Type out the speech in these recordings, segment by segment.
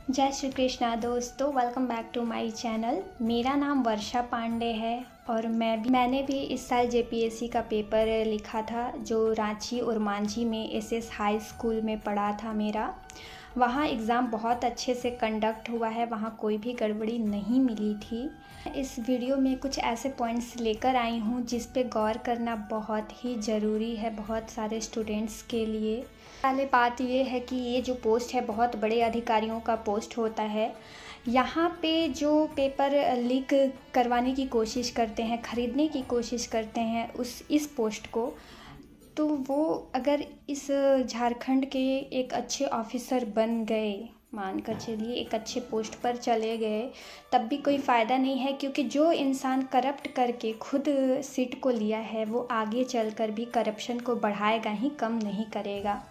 जय श्री कृष्णा दोस्तों, welcome back to my channel. मेरा नाम वर्षा पांडे है और मैंने भी इस साल जेपीएससी का पेपर लिखा था जो रांची और मांझी में एसएस हाई स्कूल में पढ़ा था मेरा। वहाँ एग्ज़ाम बहुत अच्छे से कंडक्ट हुआ है, वहाँ कोई भी गड़बड़ी नहीं मिली थी। इस वीडियो में कुछ ऐसे पॉइंट्स लेकर आई हूँ जिस पे गौर करना बहुत ही ज़रूरी है बहुत सारे स्टूडेंट्स के लिए। पहले बात ये है कि ये जो पोस्ट है बहुत बड़े अधिकारियों का पोस्ट होता है। यहाँ पे जो पेपर लीक करवाने की कोशिश करते हैं, ख़रीदने की कोशिश करते हैं इस पोस्ट को, तो वो अगर इस झारखंड के एक अच्छे ऑफिसर बन गए, मानकर चलिए एक अच्छे पोस्ट पर चले गए, तब भी कोई फ़ायदा नहीं है, क्योंकि जो इंसान करप्ट करके खुद सीट को लिया है वो आगे चलकर भी करप्शन को बढ़ाएगा ही, कम नहीं करेगा।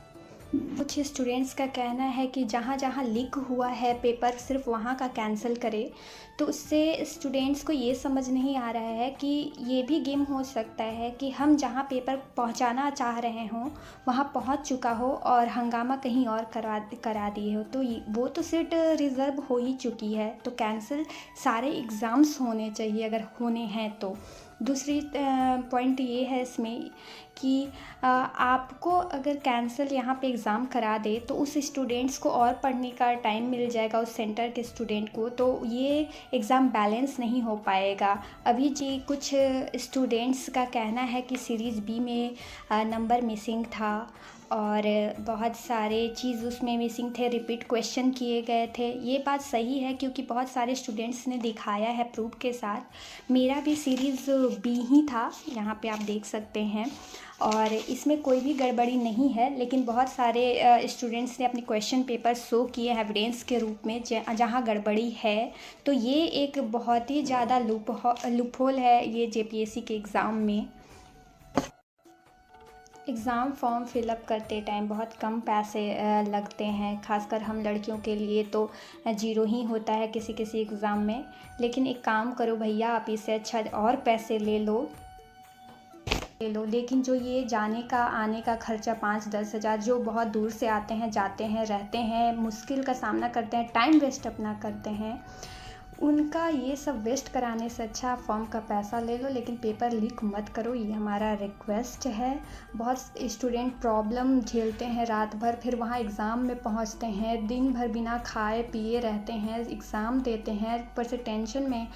कुछ स्टूडेंट्स का कहना है कि जहाँ जहाँ लीक हुआ है पेपर सिर्फ वहाँ का कैंसिल करे, तो उससे स्टूडेंट्स को ये समझ नहीं आ रहा है कि ये भी गेम हो सकता है कि हम जहाँ पेपर पहुँचाना चाह रहे हों वहाँ पहुँच चुका हो और हंगामा कहीं और करा दिए हो, तो वो तो सीट रिज़र्व हो ही चुकी है, तो कैंसिल सारे एग्ज़ाम्स होने चाहिए अगर होने हैं तो। दूसरी पॉइंट ये है इसमें कि आपको अगर कैंसिल यहाँ पे एग्ज़ाम करा दे तो उस स्टूडेंट्स को और पढ़ने का टाइम मिल जाएगा, उस सेंटर के स्टूडेंट को, तो ये एग्ज़ाम बैलेंस नहीं हो पाएगा। अभी जी कुछ स्टूडेंट्स का कहना है कि सीरीज़ बी में नंबर मिसिंग था और बहुत सारे चीज़ उसमें मिसिंग थे, रिपीट क्वेश्चन किए गए थे। ये बात सही है क्योंकि बहुत सारे स्टूडेंट्स ने दिखाया है प्रूफ के साथ। मेरा भी सीरीज़ बी ही था, यहाँ पे आप देख सकते हैं, और इसमें कोई भी गड़बड़ी नहीं है, लेकिन बहुत सारे स्टूडेंट्स ने अपने क्वेश्चन पेपर शो किए हैं एविडेंस के रूप में जहाँ गड़बड़ी है। तो ये एक बहुत ही ज़्यादा लूपहोल है ये जेपीएससी के एग्ज़ाम में। एग्ज़ाम फॉर्म फिलअप करते टाइम बहुत कम पैसे लगते हैं, खासकर हम लड़कियों के लिए तो ज़ीरो ही होता है किसी किसी एग्ज़ाम में। लेकिन एक काम करो भैया, आप इससे अच्छा और पैसे ले लो, लेकिन जो ये जाने का आने का खर्चा 5-10 हज़ार, जो बहुत दूर से आते हैं, जाते हैं, रहते हैं, मुश्किल का सामना करते हैं, टाइम वेस्ट अपना करते हैं, उनका ये सब वेस्ट कराने से अच्छा फॉर्म का पैसा ले लो, लेकिन पेपर लीक मत करो, ये हमारा रिक्वेस्ट है। बहुत स्टूडेंट प्रॉब्लम झेलते हैं रात भर, फिर वहाँ एग्ज़ाम में पहुँचते हैं, दिन भर बिना खाए पिए रहते हैं, एग्ज़ाम देते हैं, ऊपर से टेंशन में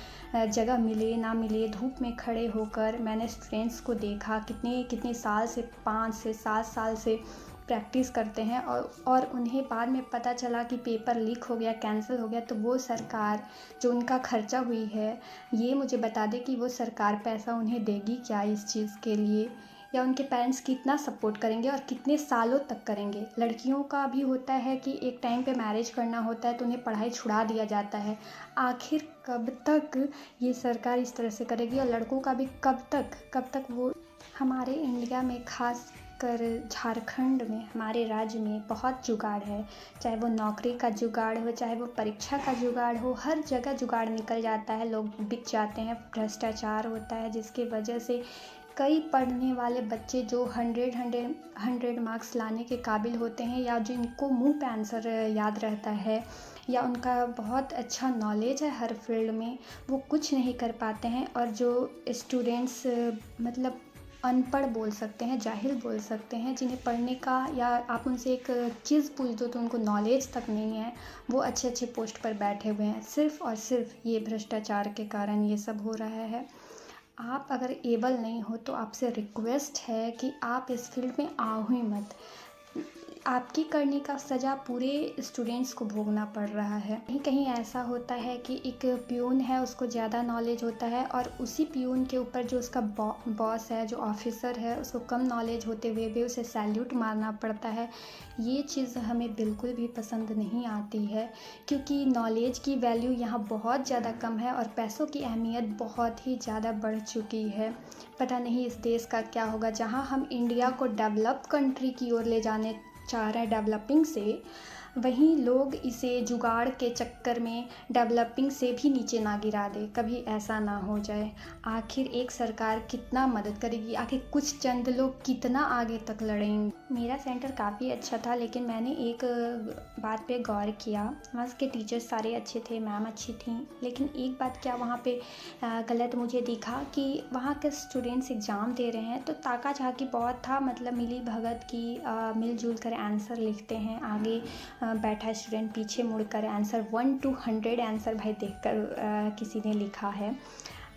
जगह मिले ना मिले, धूप में खड़े होकर। मैंने स्टूडेंट्स को देखा कितने साल से, 5 से 7 साल से प्रैक्टिस करते हैं और उन्हें बाद में पता चला कि पेपर लीक हो गया, कैंसिल हो गया, तो वो सरकार जो उनका खर्चा हुई है, ये मुझे बता दे कि वो सरकार पैसा उन्हें देगी क्या इस चीज़ के लिए, या उनके पेरेंट्स कितना सपोर्ट करेंगे और कितने सालों तक करेंगे। लड़कियों का भी होता है कि एक टाइम पे मैरिज करना होता है तो उन्हें पढ़ाई छुड़ा दिया जाता है। आखिर कब तक ये सरकार इस तरह से करेगी, और लड़कों का भी कब तक वो। हमारे इंडिया में खास कर झारखंड में, हमारे राज्य में बहुत जुगाड़ है, चाहे वो नौकरी का जुगाड़ हो, चाहे वो परीक्षा का जुगाड़ हो, हर जगह जुगाड़ निकल जाता है, लोग बिक जाते हैं, भ्रष्टाचार होता है, जिसकी वजह से कई पढ़ने वाले बच्चे जो 100 मार्क्स लाने के काबिल होते हैं, या जिनको मुंह पे आंसर याद रहता है, या उनका बहुत अच्छा नॉलेज है हर फील्ड में, वो कुछ नहीं कर पाते हैं। और जो स्टूडेंट्स मतलब अनपढ़ बोल सकते हैं, जाहिल बोल सकते हैं, जिन्हें पढ़ने का, या आप उनसे एक चीज़ पूछ दो तो उनको नॉलेज तक नहीं है, वो अच्छे पोस्ट पर बैठे हुए हैं। सिर्फ़ और सिर्फ ये भ्रष्टाचार के कारण ये सब हो रहा है। आप अगर एबल नहीं हो तो आपसे रिक्वेस्ट है कि आप इस फील्ड में आओ ही मत। आपकी करने का सज़ा पूरे स्टूडेंट्स को भोगना पड़ रहा है। कहीं कहीं ऐसा होता है कि एक प्यून है, उसको ज़्यादा नॉलेज होता है, और उसी प्यून के ऊपर जो उसका बॉस है, जो ऑफिसर है, उसको कम नॉलेज होते हुए भी उसे सैल्यूट मारना पड़ता है। ये चीज़ हमें बिल्कुल भी पसंद नहीं आती है, क्योंकि नॉलेज की वैल्यू यहाँ बहुत ज़्यादा कम है और पैसों की अहमियत बहुत ही ज़्यादा बढ़ चुकी है। पता नहीं इस देश का क्या होगा, जहाँ हम इंडिया को डेवलप कंट्री की ओर ले जाने चाह रहे हैं, डेवलपिंग से वहीं लोग इसे जुगाड़ के चक्कर में डेवलपिंग से भी नीचे ना गिरा दे, कभी ऐसा ना हो जाए। आखिर एक सरकार कितना मदद करेगी, आखिर कुछ चंद लोग कितना आगे तक लड़ेंगे। मेरा सेंटर काफ़ी अच्छा था, लेकिन मैंने एक बात पे गौर किया। वहाँ के टीचर्स सारे अच्छे थे, मैम अच्छी थी, लेकिन एक बात क्या वहाँ पे गलत मुझे दिखा कि वहाँ के स्टूडेंट्स एग्ज़ाम दे रहे हैं तो ताका झाकी बहुत था, मतलब मिली भगत की मिलजुल कर आंसर लिखते हैं। आगे बैठा स्टूडेंट पीछे मुड़कर आंसर 1 to 100 आंसर भाई देखकर किसी ने लिखा है।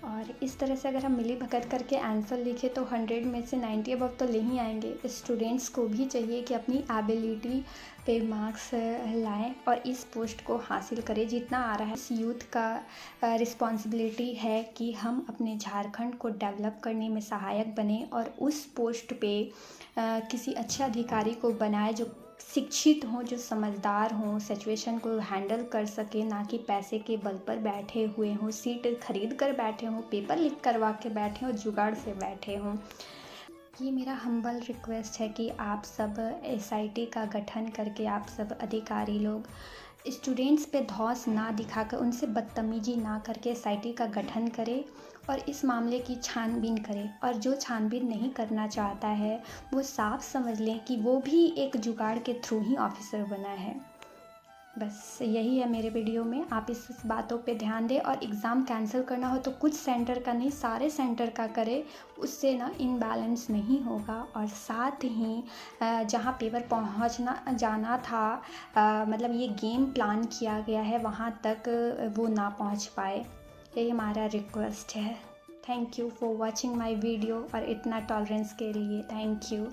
और इस तरह से अगर हम मिली भगत करके आंसर लिखें तो 100 में से 90 अबव तो ले ही आएंगे। स्टूडेंट्स को भी चाहिए कि अपनी एबिलिटी पे मार्क्स लाएं और इस पोस्ट को हासिल करें जितना आ रहा है। इस यूथ का रिस्पॉन्सिबिलिटी है कि हम अपने झारखंड को डेवलप करने में सहायक बने और उस पोस्ट पे किसी अच्छे अधिकारी को बनाए जो शिक्षित हों, जो समझदार हों, सिचुएशन को हैंडल कर सके, ना कि पैसे के बल पर बैठे हुए हों, सीट खरीद कर बैठे हों, पेपर लीक करवा के बैठे हों, जुगाड़ से बैठे हों। ये मेरा हम्बल रिक्वेस्ट है कि आप सब एसआईटी का गठन करके आप सब अधिकारी लोग स्टूडेंट्स पे धौंस ना दिखाकर, उनसे बदतमीजी ना करके एसआईटी का गठन करें और इस मामले की छानबीन करें। और जो छानबीन नहीं करना चाहता है वो साफ समझ लें कि वो भी एक जुगाड़ के थ्रू ही ऑफिसर बना है। बस यही है मेरे वीडियो में। आप इस बातों पे ध्यान दें और एग्ज़ाम कैंसिल करना हो तो कुछ सेंटर का नहीं, सारे सेंटर का करें। उससे ना इनबैलेंस नहीं होगा और साथ ही जहाँ पेपर पहुँचना जाना था, मतलब ये गेम प्लान किया गया है वहाँ तक वो ना पहुँच पाए। यही हमारा रिक्वेस्ट है। Thank you for watching my video और इतना टॉलरेंस के लिए थैंक यू।